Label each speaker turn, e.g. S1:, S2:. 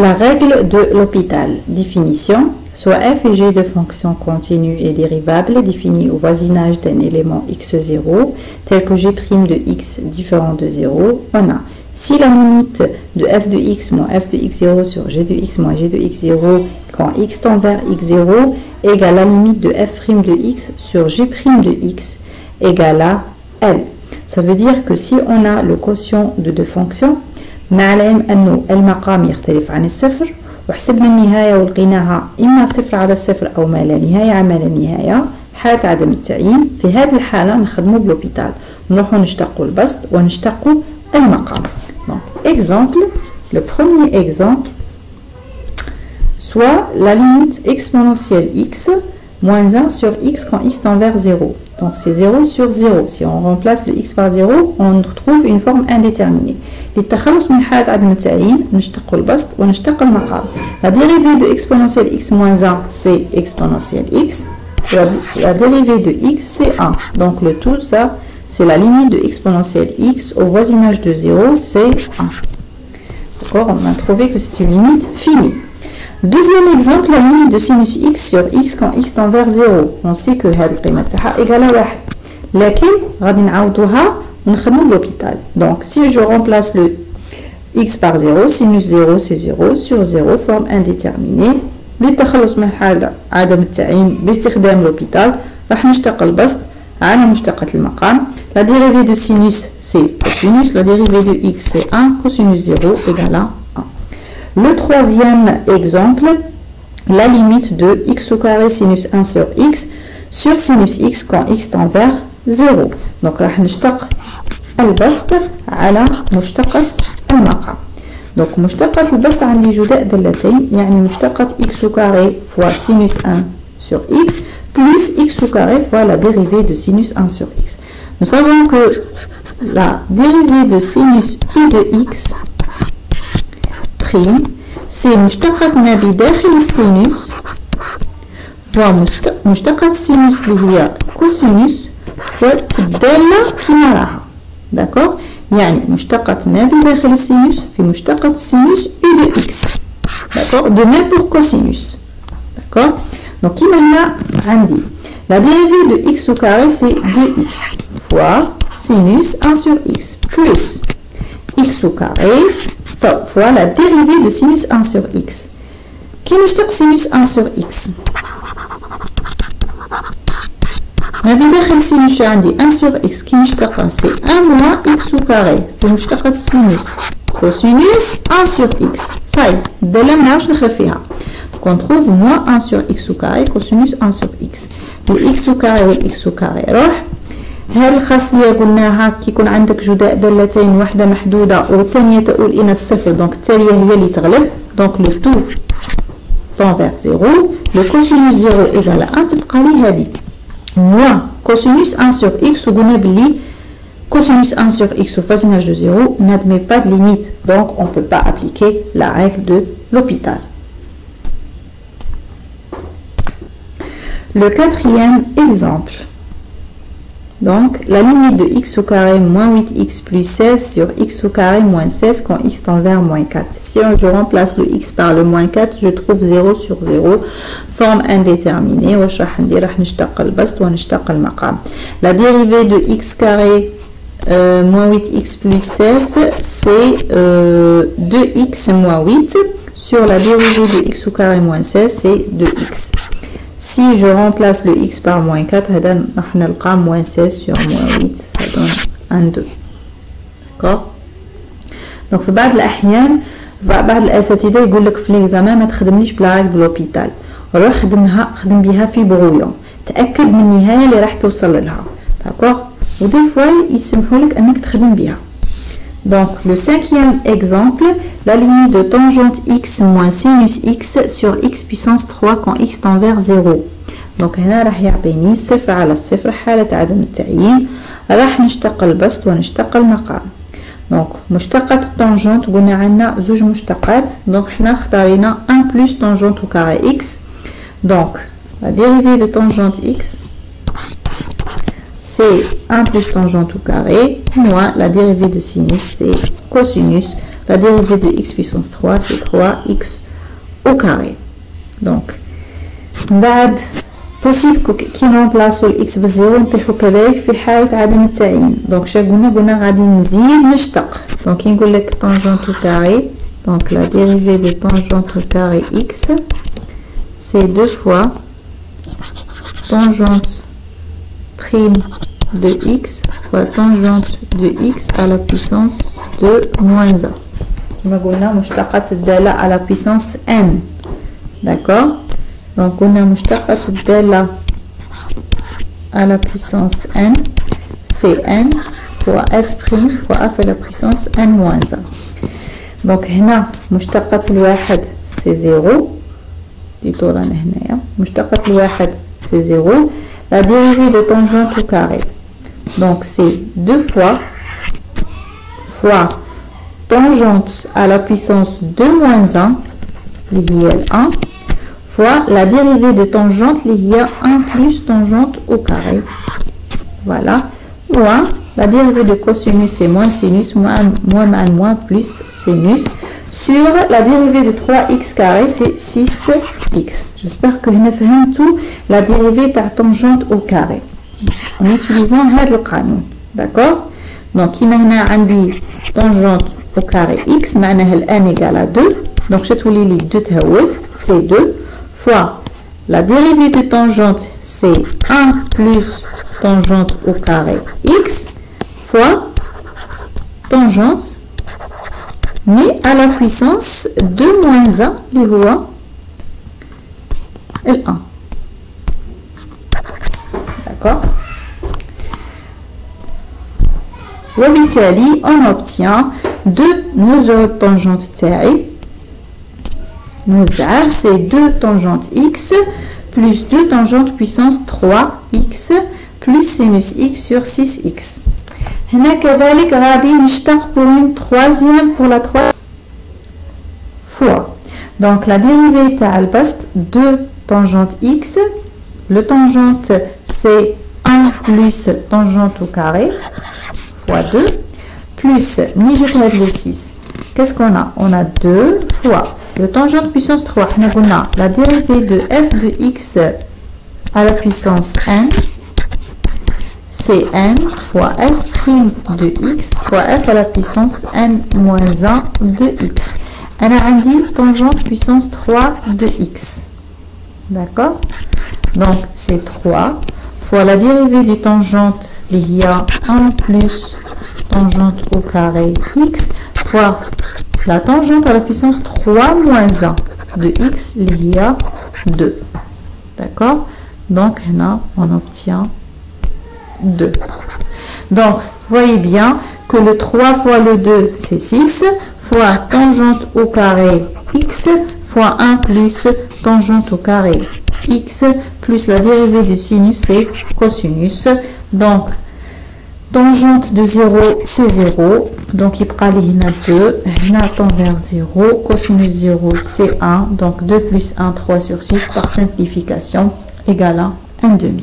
S1: la règle de l'hôpital. Définition. Soit f et g de fonctions continues et dérivables définies au voisinage d'un élément x0 tel que g' de x différent de 0, on a si la limite de f de x moins f de x0 sur g de x moins g de x0 quand x tend vers x0 égale la limite de f' de x sur g' de x égale à L. Ça veut dire que si on a le quotient de deux fonctions, نعلم أنه المقام يختلف عن الصفر وحسبنا النهاية ولقيناها إما صفر على الصفر أو ما لا نهاية على ما لا نهاية حالة عدم التعيين. في هذه الحالة نخدموا بلوبيتال نروحوا نشتقوا البسط ونشتقوا المقام. Donc, exemple, le premier exemple, soit la limite exponentielle x moins 1 sur x quand x tend vers 0. Donc c'est 0 sur 0. Si on remplace le x par 0, on retrouve une forme indéterminée. للتخلص من حالة عدم التعيين نشتق البسط ونشتق المقام. La dérivée de exponentielle x moins 1 c'est exponentielle x. La dérivée de x c'est 1. Donc le tout ça c'est la limite de exponentielle x au voisinage de 0 c'est 1. D'accord, on a trouvé que c'est une limite finie. Deuxième exemple, la limite de sinus x sur x quand x tend vers 0. On sait que هذه القيمة تاعها égale à 1. لكن غادي نعوضوها ونخدمو بلوبيتال. Donc si je remplace le x par 0, sinus 0 c'est 0 sur 0 forme indéterminée. للتخلص من حالة عدم التعيين باستخدام لوبيتال راح نشتق البسط على مشتقة المقام. La dérivée de sinus c'est cosinus, la dérivée de x c'est 1, cosinus 0 égale à 1. Le troisième exemple, la limite de x au carré sinus 1 sur x sur sinus x quand x tend vers 0. Donc راح نشتق البسط على مشتقة المقام. Donc مشتقة البسط عندي جداء دالتين يعني مشتقة x au carré fois sinus 1 sur x plus x au carré fois la dérivée de sinus 1 sur x. Nous savons que la dérivée de sinus u de x prime c'est مشتقة ما بداخل السينوس fois مشتقة السينوس اللي هي كوسينوس fois الدالة كيما راها. داكور يعني مشتقة ما بداخل السينوس في مشتقة السينوس u de x. داكور de même pour cosinus. داكور donc كيما هنا عندي la dérivée de x au carré c'est 2x fois sinus 1 sur x plus x au carré fois la dérivée de sinus 1 sur x. Qui نشتق sinus 1 sur x. ما بداخل sinus عندي 1 sur x كي نشتقها c'est 1 moins x au carré في مشتقة sinus cosinus 1 sur x. صاي الدالة منعاودش ندخل فيها. Donc on trouve moins 1 sur x au carré cosinus 1 sur x. le x au carré والx au carré راح. هذه الخاصية قلناها كي يكون عندك جداء دالتين واحدة محدودة والثانية تؤول إلى الصفر دونك التالية هي اللي تغلب. دونك لو تو tend vers 0 le cosinus 0 égale à 1 تبقى لي هذه moins cosinus 1 sur x وقلنا بلي cosinus 1 sur x au voisinage de 0 n'admet pas de limite donc on ne peut pas appliquer la règle de l'hôpital. Le quatrième exemple. Donc, la limite de x au carré moins 8x plus 16 sur x au carré moins 16 quand x tend vers moins 4. Si je remplace le x par le moins 4, je trouve 0 sur 0, forme indéterminée. La dérivée de x carré moins 8x plus 16, c'est 2x moins 8 sur la dérivée de x au carré moins 16, c'est 2x. Si je remplace le x par moins 4, on a moins 16 sur moins 8, ça donne un 2. D'accord. Donc, في بعض الأحيان بعض الأساتذة يقول لك في الإكزامان ما تخدمنيش بلا ريغل بلوبيتال، روح خدم بها في بغويون، تأكد من النهاية اللي راح توصل لها. d'accord. ودي فوا يسمحوا لك أنك تخدم بها. Donc, le cinquième exemple, la limite de tangente x moins sinus x sur x puissance 3 quand x tend vers 0. Donc, هنا راح يعطيني صفر على الصفر حالة عدم التعيين. راح نشتق البسط ونشتق المقام. Donc, مشتقة التانجنت قلنا عندنا زوج مشتقات. Donc, حنا اختارينا 1 plus tangente au carré x. Donc, la dérivée de tangente x c'est 1 plus tangente au carré moins la dérivée de sinus c'est cosinus la dérivée de x puissance 3, c'est 3x au carré. Donc, بعد possible كي نمبلاصو الاكس بزيرو نطيحو كذلك في حالة عدم التعيين. دونك شا قلنا غادي نزيد نشتق. دونك كي نقول لك tangente au carré, donc la dérivée de tangente au carré x, c'est 2 fois tangente prime de x fois tangente de x à la puissance de moins 1. كما قلنا مشتقة الدالة à la puissance n. D'accord? Donc on a مشتقة الدالة à la puissance n, c'est n fois f prime fois f à la puissance n moins 1. Donc هنا مشتقة الواحد c'est 0. ديتو رانا هنايا مشتقة الواحد c'est 0. La dérivée de tangente au carré, donc c'est 2 fois tangente à la puissance de moins 1 liée à 1 fois la dérivée de tangente liée à 1 plus tangente au carré. Voilà. Ou la dérivée de cosinus c'est moins sinus, moins plus sinus, sur la dérivée de 3x carré c'est 6x. J'espère que vous avez tout la dérivée de la tangente au carré en utilisant le canon. D'accord? Donc imaginez un tangente au carré x, معناها n égale à 2. Donc je تولي لي 2 تهود c'est 2 fois la dérivée de tangente c'est 1 plus tangente au carré x fois tangente mis à la puissance de moins 1 اللي هو ال 1. D'accord? وبالتالي on obtient deux mesures de tangente تاعي نوزعها c'est 2 tangente x plus 2 tangente puissance 3x plus sinus x sur 6x. هنا كذلك غادي نشتق pour une troisième pour la troisième fois. Donc la dérivée تاع البسط 2 tangente x, le tangente c'est 1 plus tangente au carré fois 2 plus le 6. Qu'est-ce qu'on a? On a 2 fois le tangente puissance 3. On a la dérivée de f de x à la puissance n, c'est n fois f prime de x fois f à la puissance n moins 1 de x. On a dit tangente puissance 3 de x. D'accord? Donc c'est 3 fois la dérivée du tangente il y a 1 plus tangente au carré x fois la tangente à la puissance 3 moins 1 de x il y a 2. D'accord? Donc là on obtient 2. Donc voyez bien que le 3 fois le 2 c'est 6 fois tangente au carré x fois 1 plus tangente au carré x plus la dérivée du sinus c'est cosinus. Donc tangente de 0 c'est 0, donc il prend les 2, là tend vers 0, cosinus 0 c'est 1, donc 2 plus 1 3 sur 6 par simplification égale à 1/2.